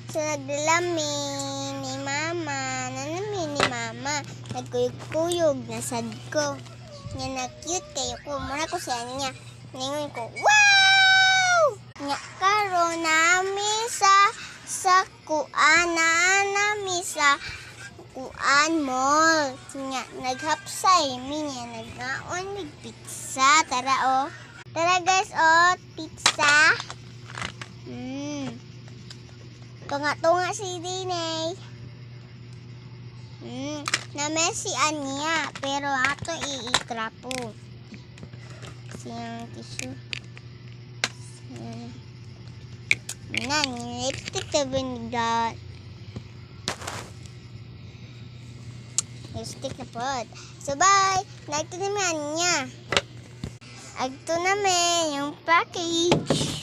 So, nagdalami ni Mama. Nanami ni Mama. Nagkuyog-kuyog. Nasad ko. Nga na cute kayo ko. Muna ko sa niya. Ningon ko, wow! Nga karon nami sa kuan nami sa kuan mall. Nga naghapsay mi niya nagnaon mig pizza. Tara oh. Tara guys oh, pizza. Tunga-tunga si Dinay. Na si Anya, pero ato iitrapo. Siyang tissue. Ni lipstick na binigat. Lipstick na po. So bye! Nagto naman niya. Agto naman yung package.